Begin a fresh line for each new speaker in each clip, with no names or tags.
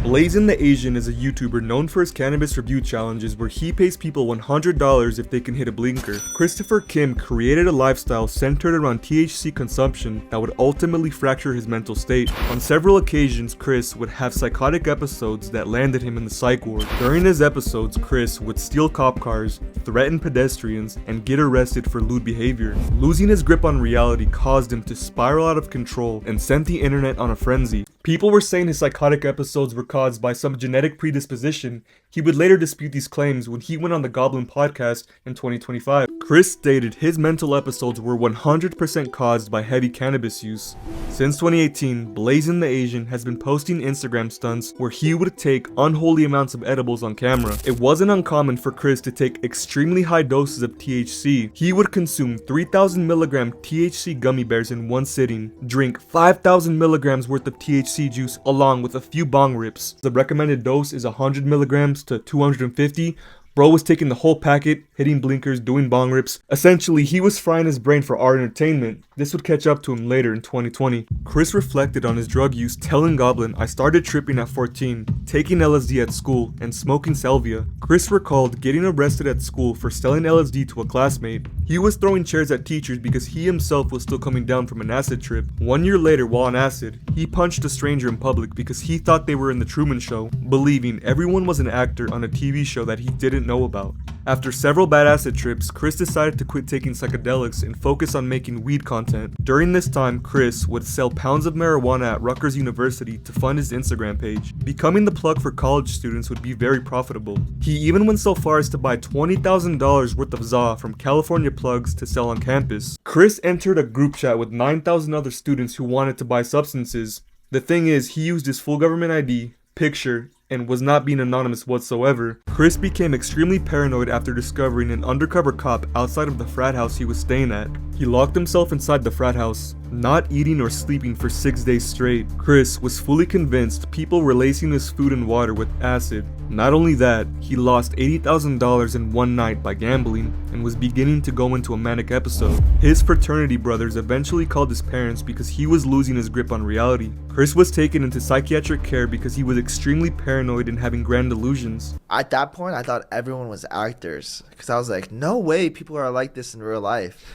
Blazin the Asian is a YouTuber known for his cannabis review challenges where he pays people $100 if they can hit a blinker. Christopher Kim created a lifestyle centered around THC consumption that would ultimately fracture his mental state. On several occasions, Chris would have psychotic episodes that landed him in the psych ward. During his episodes, Chris would steal cop cars, threaten pedestrians, and get arrested for lewd behavior. Losing his grip on reality caused him to spiral out of control and sent the internet on a frenzy. People were saying his psychotic episodes were caused by some genetic predisposition. He would later dispute these claims when he went on the Goblin podcast in 2025. Chris stated his mental episodes were 100% caused by heavy cannabis use. Since 2018, Blazin the Asian has been posting Instagram stunts where he would take unholy amounts of edibles on camera. It wasn't uncommon for Chris to take extremely high doses of THC. He would consume 3,000 milligram THC gummy bears in one sitting, drink 5,000 milligrams worth of THC juice along with a few bong rips. The recommended dose is 100 milligrams to 250. Bro was taking the whole packet, hitting blinkers, doing bong rips. Essentially, he was frying his brain for our entertainment. This would catch up to him later in 2020. Chris reflected on his drug use, telling Goblin, "I started tripping at 14, taking LSD at school, and smoking salvia." Chris recalled getting arrested at school for selling LSD to a classmate. He was throwing chairs at teachers because he himself was still coming down from an acid trip. 1 year later, while on acid, he punched a stranger in public because he thought they were in the Truman Show, believing everyone was an actor on a TV show that he didn't know about. After several bad acid trips, Chris decided to quit taking psychedelics and focus on making weed content. During this time, Chris would sell pounds of marijuana at Rutgers University to fund his Instagram page. Becoming the plug for college students would be very profitable. He even went so far as to buy $20,000 worth of ZA from California plugs to sell on campus. Chris entered a group chat with 9,000 other students who wanted to buy substances. The thing is, he used his full government ID, picture, and was not being anonymous whatsoever. Chris became extremely paranoid after discovering an undercover cop outside of the frat house he was staying at. He locked himself inside the frat house, not eating or sleeping for 6 days straight. Chris was fully convinced people were lacing his food and water with acid. Not only that, he lost $80,000 in one night by gambling and was beginning to go into a manic episode. His fraternity brothers eventually called his parents because he was losing his grip on reality. Chris was taken into psychiatric care because he was extremely paranoid and having grand delusions.
At that point, I thought everyone was actors because I was like, no way people are like this in real life.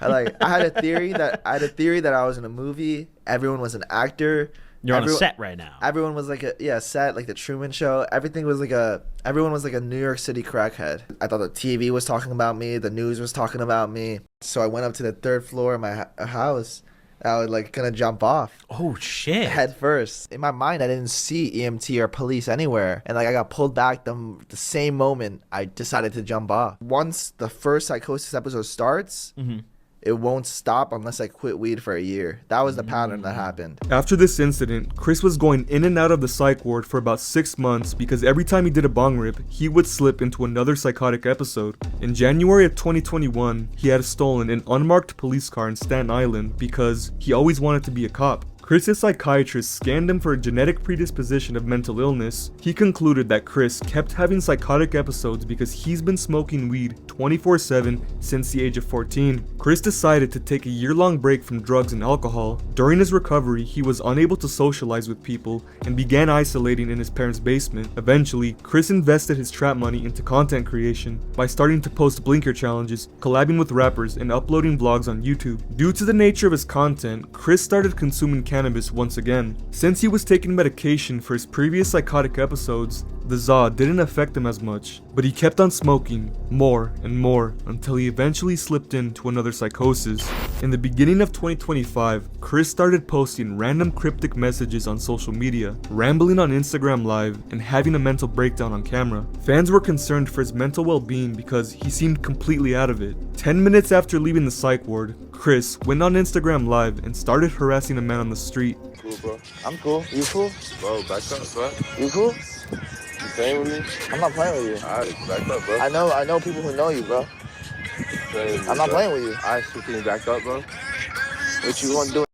I had a theory that I was in a movie. Everyone was an actor.
You're on a set right now.
Everyone was like a set, like the Truman Show. Everyone was like a New York City crackhead. I thought the TV was talking about me, the news was talking about me. So I went up to the third floor of my house. I was like gonna jump off.
Oh shit!
Head first. In my mind, I didn't see EMT or police anywhere, and like I got pulled back the same moment I decided to jump off. Once the first Psychosis episode starts. Mm-hmm. It won't stop unless I quit weed for a year. That was the pattern that happened.
After this incident, Chris was going in and out of the psych ward for about 6 months because every time he did a bong rip, he would slip into another psychotic episode. In January of 2021, he had stolen an unmarked police car in Staten Island because he always wanted to be a cop. Chris's psychiatrist scanned him for a genetic predisposition of mental illness. He concluded that Chris kept having psychotic episodes because he's been smoking weed 24/7 since the age of 14. Chris decided to take a year-long break from drugs and alcohol. During his recovery, he was unable to socialize with people and began isolating in his parents' basement. Eventually, Chris invested his trap money into content creation by starting to post blinker challenges, collabing with rappers, and uploading vlogs on YouTube. Due to the nature of his content, Chris started consuming cannabis once again. Since he was taking medication for his previous psychotic episodes, the ZA didn't affect him as much, but he kept on smoking more and more until he eventually slipped into another psychosis. In the beginning of 2025, Chris started posting random cryptic messages on social media, rambling on Instagram Live, and having a mental breakdown on camera. Fans were concerned for his mental well-being because he seemed completely out of it. 10 minutes after leaving the psych ward, Chris went on Instagram Live and started harassing a man on the street.
Cool, bro. I'm cool. You cool? Bro, back up, bro. You cool? You playing with me? I'm not playing with you. Alright, back up, bro. I know people who know you, bro. I'm not playing with you. Alright, so can you back up, bro? What you gonna do?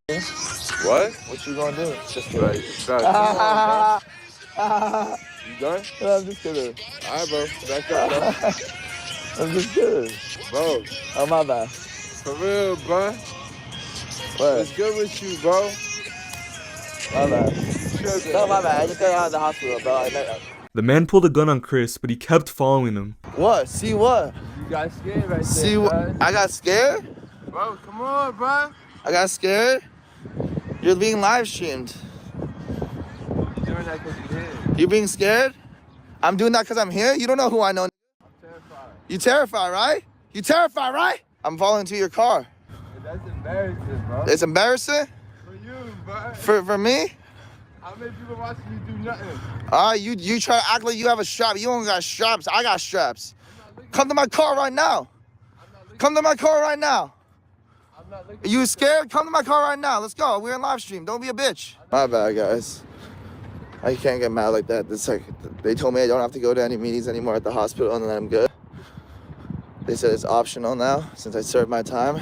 What? What you gonna do? Just right. You done? No, I'm just kidding. Alright, bro. Back up, bro. I'm just kidding. Bro. Oh, my bad. For real, bro. What? What's good with you, bro? My bad. tripping. No, my bad. I just got out of the hospital, bro.
The man pulled a gun on Chris, but he kept following him.
What? See what?
You got scared right
See
there,
what?
bro.
I got scared?
Bro, come on, bro.
I got scared? You're being live streamed.
You doing that because you're here.
You being scared? I'm doing that because I'm here? You don't know who I know.
I'm terrified.
You terrified, right? You terrified, right? I'm falling to your car.
That's embarrassing, bro.
It's embarrassing?
For you, bro.
For me?
How many people watching you do nothing?
You try to act like you have a strap. You don't got straps. I got straps. Come to my car right now. Come to my car right now.
I'm not looking.
Are you scared? Come to my car right now. Let's go. We're in live stream. Don't be a bitch. My bad, guys. I can't get mad like that. It's like they told me I don't have to go to any meetings anymore at the hospital, and then I'm good. They said it's optional now since I served my time.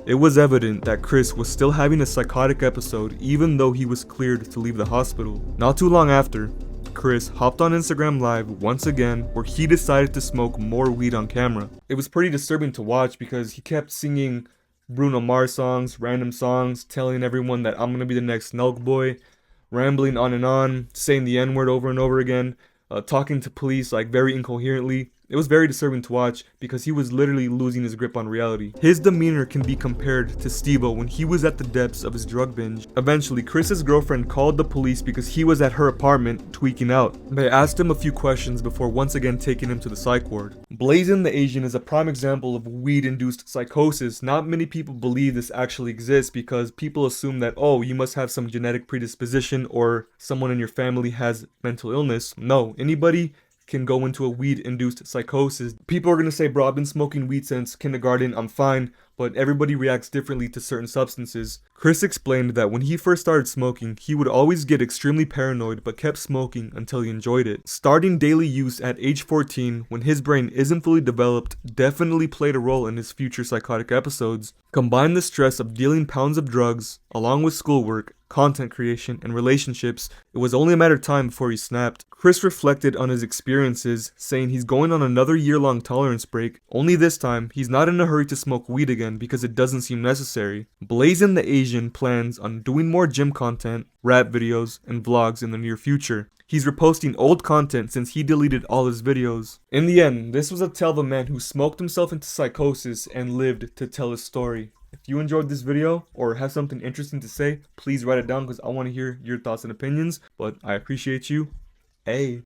It was evident that Chris was still having a psychotic episode even though he was cleared to leave the hospital. Not too long after, Chris hopped on Instagram Live once again where he decided to smoke more weed on camera. It was pretty disturbing to watch because he kept singing Bruno Mars songs, random songs, telling everyone that I'm gonna be the next Nelk boy, rambling on, saying the N-word over and over again, talking to police like very incoherently. It was very disturbing to watch because he was literally losing his grip on reality. His demeanor can be compared to Steve-O when he was at the depths of his drug binge. Eventually, Chris's girlfriend called the police because he was at her apartment tweaking out. They asked him a few questions before once again taking him to the psych ward. Blazin the Asian is a prime example of weed-induced psychosis. Not many people believe this actually exists because people assume that, oh, you must have some genetic predisposition or someone in your family has mental illness. No, anybody can go into a weed-induced psychosis. People are gonna say, bro, I've been smoking weed since kindergarten, I'm fine, but everybody reacts differently to certain substances. Chris explained that when he first started smoking, he would always get extremely paranoid but kept smoking until he enjoyed it. Starting daily use at age 14, when his brain isn't fully developed, definitely played a role in his future psychotic episodes. Combine the stress of dealing pounds of drugs, along with schoolwork, content creation, and relationships, it was only a matter of time before he snapped. Chris reflected on his experiences, saying he's going on another year-long tolerance break, only this time, he's not in a hurry to smoke weed again because it doesn't seem necessary. Blazin the Asian plans on doing more gym content, rap videos, and vlogs in the near future. He's reposting old content since he deleted all his videos. In the end, this was a tale of a man who smoked himself into psychosis and lived to tell his story. If you enjoyed this video or have something interesting to say, please write it down because I want to hear your thoughts and opinions. But I appreciate you. Hey.